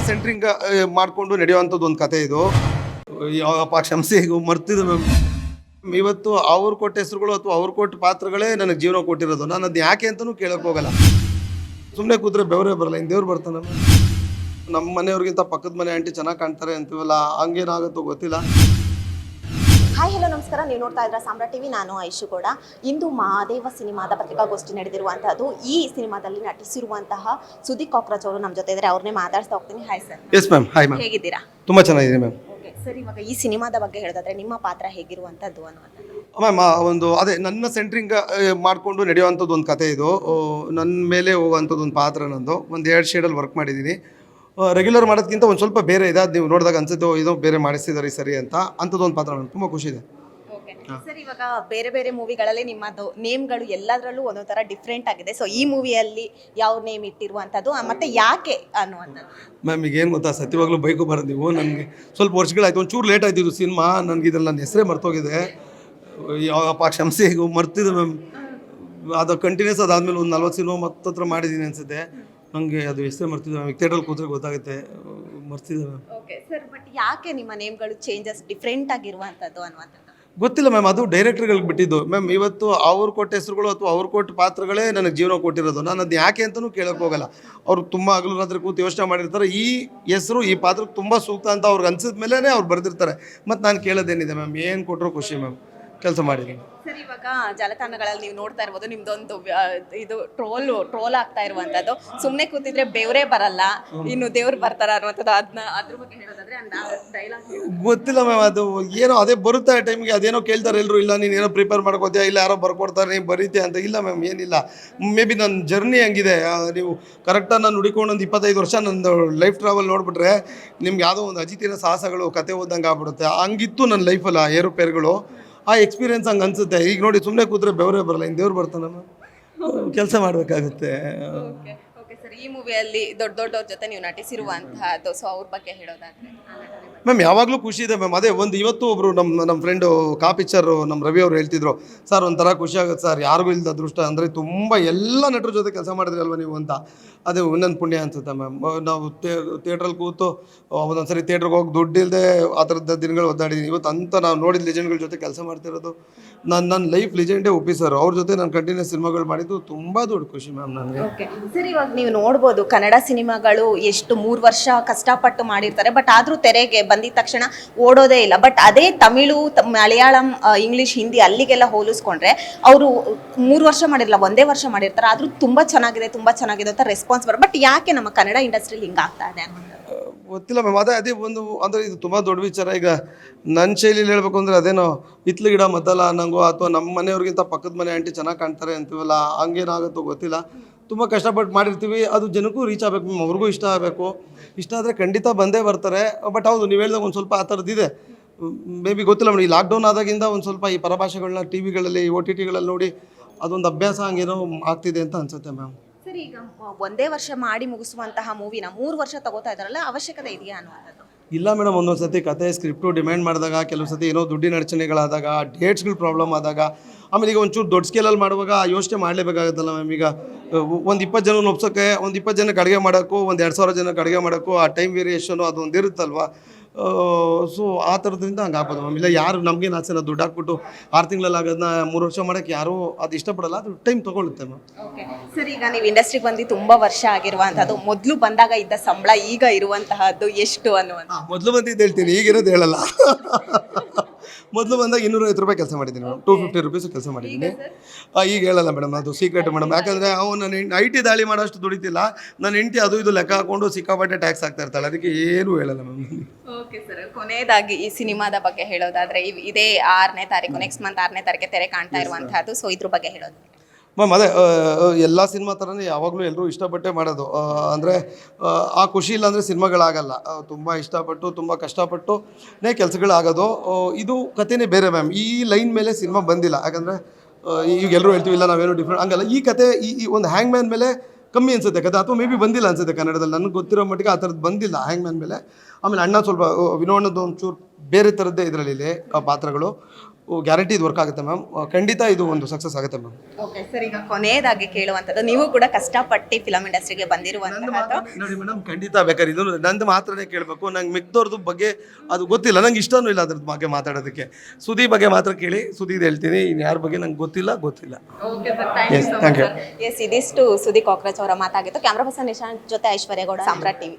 Centring ಮಾಡಿಕೊಂಡು ನಡೆಯುವಂಥದ್ದು ಒಂದು ಕತೆ ಇದು. ಯಾವಪ್ಪ ಕ್ಷಮಿಸಿ, ಈಗ ಮರ್ತಿದ್ದು ಮ್ಯಾಮ್. ಇವತ್ತು ಅವ್ರು ಕೊಟ್ಟ ಹೆಸರುಗಳು ಅಥವಾ ಅವ್ರು ಕೊಟ್ಟ ಪಾತ್ರಗಳೇ ನನಗೆ ಜೀವನ ಕೊಟ್ಟಿರೋದು. ನಾನು ಅದು ಯಾಕೆ ಅಂತಲೂ ಕೇಳೋಕ್ಕೆ ಹೋಗಲ್ಲ. ಸುಮ್ಮನೆ ಕೂತ್ರೆ ಬೆವರೇ ಬರಲ್ಲ, ಇನ್ನು ದೇವ್ರು ಬರ್ತಾನೆ. ನಮ್ಮ ಮನೆಯವ್ರಿಗಿಂತ ಪಕ್ಕದ ಮನೆ ಆಂಟಿ ಚೆನ್ನಾಗಿ ಕಾಣ್ತಾರೆ ಅಂತೀವಲ್ಲ, ಹಂಗೇನಾಗುತ್ತೋ ಗೊತ್ತಿಲ್ಲ. ಹಾಯ್ ಹಲೋ ನಮಸ್ಕಾರ, ನೀವು ನೋಡ್ತಾ ಇದ್ರ ಸಾಮ್ರಾಟ್ ಟಿವಿ. ನಾನು ಐಶು ಕೂಡ. ಇಂದು ಮಹಾದೇವ ಸಿನಿಮಾದ ಪತ್ರಿಕಾಗೋಷ್ಠಿ ನಡೆದಿರುವಂತಹದ್ದು. ಈ ಸಿನಿಮಾದಲ್ಲಿ ನಟಿಸಿರುವಂತಹ ಸುದೀಪ್ ಕಾಕ್ರಾಜ್ ಅವರು ನಮ್ಮ ಜೊತೆ ಇದ್ದಾರೆ. ಅವ್ರನ್ನೇ ಮಾತಾಡ್ತಾ ಹೋಗ್ತೀನಿ. Hi sir. Yes ma'am. Hi ma'am. ಹೇಗಿದ್ದೀರಾ? ತುಂಬ ಚೆನ್ನಾಗಿದೆ ಮ್ಯಾಮ್. ಓಕೆ ಸರ್, ಇವಾಗ ಈ ಸಿನಿಮಾದ ಬಗ್ಗೆ ಹೇಳೋದಾದ್ರೆ ನಿಮ್ಮ ಪಾತ್ರ ಹೇಗಿರುವಂತದ್ದು ಅನ್ನುವಂಥದ್ದು. ಮ್ಯಾಮ್, ಒಂದು ಅದೇ ನನ್ನ ಸೆಂಟ್ರಿಂಗ್ ಮಾಡಿಕೊಂಡು ನಡೆಯುವಂಥದ್ದು ಒಂದು ಕತೆ ಇದು. ನನ್ನ ಮೇಲೆ ಹೋಗುವಂಥದ್ದು ಒಂದು ಪಾತ್ರ. ನಂದು ಒಂದು 2 ಶೇಡಲ್ಲಿ ವರ್ಕ್ ಮಾಡಿದ್ದೀನಿ. ರೆಗ್ಯುಲರ್ ಮಾಡೋದಕ್ಕಿಂತ ಒಂದು ಸ್ವಲ್ಪ ಬೇರೆ ಇದೆ. ಅದು ನೀವು ನೋಡಿದಾಗ ಅನ್ಸುತ್ತೆ ಇದೋ ಬೇರೆ ಮಾಡಿಸಿದಾರೆ ಸರಿ ಅಂತ. ಅಂಥದ್ದೊಂದು ಪಾತ್ರ ನನಗೆ ತುಂಬ ಖುಷಿ ಇದೆ. ಸರ್, ಇವಾಗ ಬೇರೆ ಬೇರೆ ಮೂವಿಗಳಲ್ಲಿ ನಿಮ್ಮದು ನೇಮ್ಗಳು ಎಲ್ಲದರಲ್ಲೂ ಒಂದೊಂದು ಥರ ಡಿಫ್ರೆಂಟ್ ಆಗಿದೆ. ಸೊ ಈ ಮೂವಿಯಲ್ಲಿ ಯಾವ ನೇಮ್ ಇಟ್ಟಿರುವಂಥದ್ದು ಮತ್ತೆ ಯಾಕೆ ಅನ್ನುವಂಥದ್ದು? ಮ್ಯಾಮ್, ಈಗ ಏನು ಗೊತ್ತಾ, ಸತ್ಯವಾಗ್ಲೂ ಬೈಕು ಬರೋದು ನೀವು. ನನಗೆ ಸ್ವಲ್ಪ ವರ್ಷಗಳಾಯ್ತು, ಒಂಚೂರು ಲೇಟ್ ಆಯ್ತಿದ್ದು ಸಿನಿಮಾ. ನನಗೆ ಇದ್ರಲ್ಲಿ ನನ್ನ ಹೆಸರೇ ಮರ್ತೋಗಿದೆ. ಯಾವಪ್ಪ ಕ್ಷಮಿಸಿ, ಈಗ ಮರ್ತಿದ್ದು ಮ್ಯಾಮ್. ಅದು ಕಂಟಿನ್ಯೂಸ್ ಅದಾದಮೇಲೆ ಒಂದು 40 ಸಿನಿಮಾ ಮತ್ತತ್ರ ಮಾಡಿದ್ದೀನಿ ಅನಿಸುತ್ತೆ. ನನಗೆ ಅದು ಹೆಸರೇ ಮರ್ತಿದ್ದೆ ಮ್ಯಾಮ್. ಥಿಯೇಟ್ರಲ್ಲಿ ಕೂತ್ರೆ ಗೊತ್ತಾಗುತ್ತೆ, ಮರ್ತಿದ್ದೆ ಮ್ಯಾಮ್. ಓಕೆ ಸರ್, ಬಟ್ ಯಾಕೆ ನಿಮ್ಮ ನೇಮ್ಗಳು ಚೇಂಜಸ್ ಡಿಫ್ರೆಂಟ್ ಆಗಿರುವಂಥದ್ದು ಅನ್ನುವಂಥದ್ದು? ಗೊತ್ತಿಲ್ಲ ಮ್ಯಾಮ್, ಅದು ಡೈರೆಕ್ಟರ್ಗಳಿಗೆ ಬಿಟ್ಟಿದ್ದು ಮ್ಯಾಮ್. ಇವತ್ತು ಅವ್ರು ಕೊಟ್ಟ ಹೆಸರುಗಳು ಅಥವಾ ಅವ್ರು ಕೊಟ್ಟ ಪಾತ್ರಗಳೇ ನನಗೆ ಜೀವನ ಕೊಟ್ಟಿರೋದು. ನಾನು ಅದು ಯಾಕೆ ಅಂತಲೂ ಕೇಳೋಕ್ಕೆ ಹೋಗಲ್ಲ. ಅವರು ತುಂಬ ಹಗಲು ರಾತ್ರಿ ಕೂತು ಯೋಚನೆ ಮಾಡಿರ್ತಾರೆ, ಈ ಹೆಸರು ಈ ಪಾತ್ರಕ್ಕೆ ತುಂಬ ಸೂಕ್ತ ಅಂತ ಅವ್ರಿಗೆ ಅನ್ಸಿದ ಮೇಲೇ ಅವ್ರು ಬರೆದಿರ್ತಾರೆ. ಮತ್ತು ನಾನು ಕೇಳೋದೇನಿದೆ ಮ್ಯಾಮ್, ಏನು ಕೊಟ್ಟರು ಖುಷಿ ಮ್ಯಾಮ್. ಕೆಲಸ ಮಾಡಿದ್ದೀನಿ ಸರ್. ಇವಾಗ ಜಾಲತಾಣಗಳಲ್ಲಿ ನೀವು ನೋಡ್ತಾ ಇರ್ಬೋದು, ನಿಮ್ದೊಂದು ಇದು ಟ್ರೋಲ್ ಆಗ್ತಾ ಇರುವಂಥದ್ದು. ಸುಮ್ಮನೆ ಕೂತಿದ್ರೆ ಬೆವರೇ ಬರಲ್ಲ, ಇನ್ನು ದೇವ್ರು ಬರ್ತಾರ ಅನ್ನುವಂಥದ್ದು. ಅದ್ರ ಬಗ್ಗೆ ಹೇಳೋದಾದ್ರೆ ಡೈಲಾಗ್ ಗೊತ್ತಿಲ್ಲ ಮ್ಯಾಮ್. ಅದು ಏನೋ ಅದೇ ಬರುತ್ತೆ ಆ ಟೈಮ್ಗೆ. ಅದೇನೋ ಕೇಳ್ತಾರೆ ಎಲ್ಲರೂ, ಇಲ್ಲ ನೀನು ಏನೋ ಪ್ರಿಪೇರ್ ಮಾಡ್ಕೋತೀಯ, ಇಲ್ಲ ಯಾರೋ ಬರ್ಕೊಡ್ತಾರೆ ನೀನು ಬರೀತೀಯ ಅಂತ. ಇಲ್ಲ ಮ್ಯಾಮ್, ಏನಿಲ್ಲ. ಮೇ ಬಿ ನನ್ನ ಜರ್ನಿ ಹಂಗಿದೆ. ನೀವು ಕರೆಕ್ಟಾಗಿ ನಾನು ಹುಡುಕೊಂಡು ಒಂದು 25 ವರ್ಷ ನಂದು ಲೈಫ್ ಟ್ರಾವೆಲ್ ನೋಡಿಬಿಟ್ರೆ ನಿಮ್ಗೆ ಯಾವುದೋ ಒಂದು ಅಜಿತಿನ ಸಾಹಸಗಳು ಕತೆ ಓದಂಗೆ ಆಗ್ಬಿಡುತ್ತೆ. ಹಂಗಿತ್ತು ನನ್ನ ಲೈಫಲ್ಲ ಏರುಪೇರುಗಳು. ಆ ಎಕ್ಸ್ಪೀರಿಯನ್ಸ್ ಹಂಗೆ ಅನಿಸುತ್ತೆ. ಈಗ ನೋಡಿ, ಸುಮ್ಮನೆ ಕೂತ್ರೆ ಬೆವರೇ ಬರಲ್ಲ, ಇನ್ನು ದೇವ್ರು ಬರ್ತಾನೆ. ಕೆಲಸ ಮಾಡಬೇಕಾಗುತ್ತೆ. ಓಕೆ ಸರ್, ಈ ಮೂವಿಯಲ್ಲಿ ದೊಡ್ಡವ್ರ ಜೊತೆ ನೀವು ನಟಿಸಿರುವಂತಹದ್ದು. ಸೊ ಅವ್ರ ಬಗ್ಗೆ ಹೇಳೋದಾದ್ರೆ ಮ್ಯಾಮ್, ಯಾವಾಗಲೂ ಖುಷಿ ಇದೆ ಮ್ಯಾಮ್. ಅದೇ ಒಂದು ಇವತ್ತು ಒಬ್ಬರು ನಮ್ಮ ಫ್ರೆಂಡು ಪಿಕ್ಚರು ನಮ್ಮ ರವಿ ಅವರು ಹೇಳ್ತಿದ್ರು, ಸರ್ ಒಂಥರ ಖುಷಿ ಆಗುತ್ತೆ ಸರ್, ಯಾರಿಗೂ ಇಲ್ಲದ ಅದೃಷ್ಟ ಅಂದರೆ ತುಂಬ ಎಲ್ಲ ನಟರ ಜೊತೆ ಕೆಲಸ ಮಾಡಿದ್ರಿ ಅಲ್ವ ನೀವು ಅಂತ. ಅದು ನನ್ನ ಪುಣ್ಯ ಅನಿಸುತ್ತೆ ಮ್ಯಾಮ್. ನಾವು ಥಿಯೇಟ್ರಲ್ಲಿ ಕೂತು ಒಂದೊಂದು ಸರಿ ಥಿಯೇಟ್ರಿಗೆ ಹೋಗಿ ದುಡ್ಡು ಇಲ್ಲದೆ ಆ ಥರದ ದಿನಗಳು ಒದ್ದಾಡಿದ್ದೀನಿ. ಇವತ್ತು ಅಂತ ನಾವು ನೋಡಿದ ಲೆಜೆಂಡ್ಗಳ ಜೊತೆ ಕೆಲಸ ಮಾಡ್ತಿರೋದು. ನನ್ನ ಲೈಫ್ ಲೆಜೆಂಡೇ ಒಪ್ಪಿ ಸರ್. ಅವ್ರ ಜೊತೆ ನಾನು ಕಂಟಿನ್ಯೂಸ್ ಸಿನಿಮಾಗಳು ಮಾಡಿದ್ದು ತುಂಬ ದೊಡ್ಡ ಖುಷಿ ಮ್ಯಾಮ್ ನನಗೆ. ಓಕೆ ಸರ್, ಇವಾಗ ನೀವು ನೋಡ್ಬೋದು ಕನ್ನಡ ಸಿನಿಮಾಗಳು ಎಷ್ಟು 3 ವರ್ಷ ಕಷ್ಟಪಟ್ಟು ಮಾಡಿರ್ತಾರೆ, ಬಟ್ ಆದರೂ ತೆರೆಗೆ ಬಂದಿದ ತಕ್ಷಣ ಓಡೋದೇ ಇಲ್ಲ. ಬಟ್ ಅದೇ ತಮಿಳು, ಮಲಯಾಳಂ, ಇಂಗ್ಲಿಷ್, ಹಿಂದಿ ಅಲ್ಲಿಗೆಲ್ಲ ಹೋಲಿಸ್ಕೊಂಡ್ರೆ ಅವರು 3 ವರ್ಷ ಮಾಡಿರಲ್ಲ, 1 ವರ್ಷ ಮಾಡಿರ್ತಾರೆ. ಆದರೂ ತುಂಬ ಚೆನ್ನಾಗಿದೆ ಅಂತ ರೆಸ್ಪಾನ್ಸ್ ಬರೋ. ಬಟ್ ಯಾಕೆ ನಮ್ಮ ಕನ್ನಡ ಇಂಡಸ್ಟ್ರಿಯಲ್ಲಿ ಹಿಂಗಾಗ್ತಾ ಇದೆ ಅನ್ನೋದು ಗೊತ್ತಿಲ್ಲ ಮ್ಯಾಮ್. ಅದೇ ಒಂದು ಅಂದರೆ ಇದು ತುಂಬ ದೊಡ್ಡ ವಿಚಾರ. ಈಗ ನನ್ನ ಶೈಲಿಯಲ್ಲಿ ಹೇಳ್ಬೇಕು ಅಂದರೆ ಅದೇನೋ ಹಿತ್ಲು ಗಿಡ ಮದ್ದಲ್ಲ ಅನ್ನಂಗೋ, ಅಥವಾ ನಮ್ಮ ಮನೆಯವ್ರಿಗಿಂತ ಪಕ್ಕದ ಮನೆ ಆಂಟಿ ಚೆನ್ನಾಗಿ ಕಾಣ್ತಾರೆ ಅಂತೀವಲ್ಲ, ಹಂಗೇನಾಗುತ್ತೋ ಗೊತ್ತಿಲ್ಲ. ತುಂಬ ಕಷ್ಟಪಟ್ಟು ಮಾಡಿರ್ತೀವಿ, ಅದು ಜನಕ್ಕೂ ರೀಚ್ ಆಗಬೇಕು ಮ್ಯಾಮ್. ಅವ್ರಿಗೂ ಇಷ್ಟ ಆಗಬೇಕು. ಇಷ್ಟ ಆದರೆ ಖಂಡಿತ ಬಂದೇ ಬರ್ತಾರೆ. ಬಟ್ ಹೌದು, ನೀವು ಹೇಳಿದಾಗ ಒಂದು ಸ್ವಲ್ಪ ಆ ಥರದ್ದಿದೆ. ಮೇ ಬಿ ಗೊತ್ತಿಲ್ಲ ಮೇಡಮ್. ಈ ಲಾಕ್ಡೌನ್ ಆದಾಗಿಂದ ಒಂದು ಸ್ವಲ್ಪ ಈ ಪರಭಾಷೆಗಳನ್ನ ಟಿವಿಗಳಲ್ಲಿ, OTTಗಳಲ್ಲಿ ನೋಡಿ ಅದೊಂದು ಅಭ್ಯಾಸ ಹಂಗೇನೋ ಆಗ್ತಿದೆ ಅಂತ ಅನಿಸುತ್ತೆ ಮ್ಯಾಮ್. ಸರ್, ಈಗ 1 ವರ್ಷ ಮಾಡಿ ಮುಗಿಸುವಂತಹ ಮೂವಿನ 3 ವರ್ಷ ತಗೋತಾ ಇದ್ದಾರಲ್ಲ, ಅವಶ್ಯಕತೆ ಇದೆಯಾ ಅನ್ನೋದು? ಇಲ್ಲ ಮೇಡಮ್, ಒಂದೊಂದು ಸತಿ ಕತೆ ಸ್ಕ್ರಿಪ್ಟು ಡಿಮ್ಯಾಂಡ್ ಮಾಡಿದಾಗ, ಕೆಲವು ಸತಿ ಏನೋ ದುಡ್ಡಿನ ಅಡಚಣೆಗಳಾದಾಗ, ಡೇಟ್ಸ್ಗಳು ಪ್ರಾಬ್ಲಮ್ ಆದಾಗ, ಆಮೇಲೆ ಈಗ ಒಂಚೂರು ದೊಡ್ಡ ಸ್ಕೇಲಲ್ಲಿ ಮಾಡುವಾಗ ಯೋಚನೆ ಮಾಡಲೇಬೇಕಾಗುತ್ತಲ್ಲ ಮ್ಯಾಮ್. ಈಗ ಒಂದು 20 ಜನ ಒಪ್ಸೋಕ್ಕೆ, ಒಂದು 20 ಜನಕ್ಕೆ ಅಡುಗೆ ಮಾಡೋಕ್ಕೂ, ಒಂದು 2000 ಜನಕ್ಕೆ ಅಡುಗೆ ಮಾಡೋಕ್ಕೂ ಆ ಟೈಮ್ ವೇರಿಯೇಷನು ಅದೊಂದು ಇರುತ್ತಲ್ವ. ಸೊ ಆ ಥರದ್ರಿಂದ ಹಂಗೆ ಆಗ್ಬೋದು ಮ್ಯಾಮ್. ಇಲ್ಲ ಯಾರು ನಮಗೇನು ಆಸೆ ದುಡ್ಡು ಹಾಕ್ಬಿಟ್ಟು 6 ತಿಂಗಳಲ್ಲಿ ಆಗೋದನ್ನ 3 ವರ್ಷ ಮಾಡೋಕ್ಕೆ ಯಾರೂ ಅದು ಇಷ್ಟಪಡಲ್ಲ. ಅದು ಟೈಮ್ ತೊಗೊಳುತ್ತೆ ಮ್ಯಾಮ್. ಓಕೆ ಸರ್, ಈಗ ನೀವು ಇಂಡಸ್ಟ್ರಿಗೆ ಬಂದು ತುಂಬ ವರ್ಷ ಆಗಿರುವಂಥದ್ದು. ಮೊದಲು ಬಂದಾಗ ಇದ್ದ ಸಂಬಳ ಈಗ ಇರುವಂತಹದ್ದು ಎಷ್ಟು ಅನ್ನುವಂಥ? ಮೊದಲು ಬಂದಿದ್ದು ಹೇಳ್ತೀನಿ, ಈಗಿರೋದು ಹೇಳಲ್ಲ. ಮೊದಲು ಬಂದಾಗ 250 ರೂಪಾಯಿ ಕೆಲಸ ಮಾಡಿದ್ದೀನಿ ಮೇಡಮ್. 250 ರೂಪೀಸು ಕೆಲಸ ಮಾಡಿದ್ದೀನಿ. ಈಗ ಹೇಳಲ್ಲ ಮೇಡಮ್, ಅದು ಸೀಕ್ರೆಟ್ ಮೇಡಮ್. ಯಾಕಂದರೆ ನನ್ನ IT ದಾಳಿ ಮಾಡೋಷ್ಟು ದುಡಿತಿಲ್ಲ. ನನ್ನ ಹೆಂಡತಿ ಅದು ಇದು ಲೆಕ್ಕ ಹಾಕ್ಕೊಂಡು ಸಿಕ್ಕಾಪಟ್ಟೆ ಟ್ಯಾಕ್ಸ್ ಹಾಕ್ತಾ ಇರ್ತಾಳೆ. ಅದಕ್ಕೆ ಏನೂ ಹೇಳಲ್ಲ ಮ್ಯಾಮ್. ಓಕೆ ಸರ್, ಕೊನೆಯದಾಗಿ ಈ ಸಿನಿಮಾದ ಬಗ್ಗೆ ಹೇಳೋದಾದರೆ, ಇದೇ 6ನೇ ತಾರೀಕು, ನೆಕ್ಸ್ಟ್ ಮಂತ್ 6ನೇ ತಾರೀಕು ತೆರೆ ಕಾಣ್ತಾ ಇರುವಂತಹದ್ದು. ಸೊ ಇದ್ರ ಬಗ್ಗೆ ಹೇಳೋದು ಮ್ಯಾಮ್, ಅದೇ ಎಲ್ಲ ಸಿನಿಮಾ ಥರನೇ ಯಾವಾಗಲೂ ಎಲ್ಲರೂ ಇಷ್ಟಪಟ್ಟೆ ಮಾಡೋದು. ಅಂದರೆ ಆ ಖುಷಿ ಇಲ್ಲಾಂದರೆ ಸಿನಿಮಾಗಳಾಗಲ್ಲ. ತುಂಬ ಇಷ್ಟಪಟ್ಟು, ತುಂಬ ಕಷ್ಟಪಟ್ಟುನೇ ಕೆಲಸಗಳಾಗೋದು. ಇದು ಕಥೆನೇ ಬೇರೆ ಮ್ಯಾಮ್. ಈ ಲೈನ್ ಮೇಲೆ ಸಿನಿಮಾ ಬಂದಿಲ್ಲ. ಯಾಕಂದರೆ ಈಗ ಎಲ್ಲರೂ ಹೇಳ್ತೀವಿ, ಇಲ್ಲ ನಾವೇನೋ ಡಿಫ್ರೆಂಟ್ ಹಂಗಲ್ಲ. ಈ ಕತೆ ಈ ಒಂದು ಹ್ಯಾಂಗ್ ಮ್ಯಾನ್ ಮೇಲೆ ಕಮ್ಮಿ ಅನಿಸುತ್ತೆ ಕತೆ, ಅಥವಾ ಮೇ ಬಿ ಬಂದಿಲ್ಲ ಅನಿಸುತ್ತೆ ಕನ್ನಡದಲ್ಲಿ. ನನಗೆ ಗೊತ್ತಿರೋ ಮಟ್ಟಿಗೆ ಆ ಥರದ್ದು ಬಂದಿಲ್ಲ ಹ್ಯಾಂಗ್ ಮ್ಯಾನ್ ಮೇಲೆ. ಆಮೇಲೆ ಅಣ್ಣ ಸ್ವಲ್ಪ ವಿನೋದದ್ದು ಒಂಚೂರು ಬೇರೆ ಥರದ್ದೇ ಇದರಲ್ಲಿ ಪಾತ್ರಗಳು. ಗ್ಯಾರಂಟಿ ಇದು ವರ್ಕ್ ಆಗುತ್ತೆ ಮ್ಯಾಮ್. ಖಂಡಿತ ಇದು ಒಂದು ಸಕ್ಸಸ್ ಆಗುತ್ತೆ ಮ್ಯಾಮ್. ಓಕೆ ಸರ್, ಈಗ ಕೊನೆಯದಾಗಿ ಕೇಳುವಂಥದ್ದು, ನೀವು ಕೂಡ ಕಷ್ಟಪಟ್ಟು ಫಿಲಮ್ ಇಂಡಸ್ಟ್ರಿಗೆ ಬಂದಿರುವಂತಹ ನೋಡಿ ಮೇಡಮ್, ಖಂಡಿತ ಬೇಕಾದ್ರೆ ಇದು ನಂದು ಮಾತ್ರನೇ ಕೇಳಬೇಕು. ನಂಗೆ ಮಿಕ್ದವ್ರದ್ದು ಬಗ್ಗೆ ಅದು ಗೊತ್ತಿಲ್ಲ, ನಂಗೆ ಇಷ್ಟನೂ ಇಲ್ಲ ಅದ್ರ ಬಗ್ಗೆ ಮಾತಾಡೋದಕ್ಕೆ. ಸುದಿ ಬಗ್ಗೆ ಮಾತ್ರ ಕೇಳಿ, ಸುದೀದು ಹೇಳ್ತೀನಿ. ಇನ್ನು ಯಾರ ಬಗ್ಗೆ ನಂಗೆ ಗೊತ್ತಿಲ್ಲ. S, thank you. ಎಸ್, ಇದಿಷ್ಟು ಸುದಿ ಕಾಕ್ರೋಚ್ ಅವರ ಮಾತಾಗಿತ್ತು. ಕ್ಯಾಮ್ರಾ ಪರ್ಸನ್ ನಿಶಾಂತ್ ಜೊತೆ ಐಶ್ವರ್ಯ ಗೌಡ, ಸಾಮ್ರಾಟ್ ಟಿವಿ.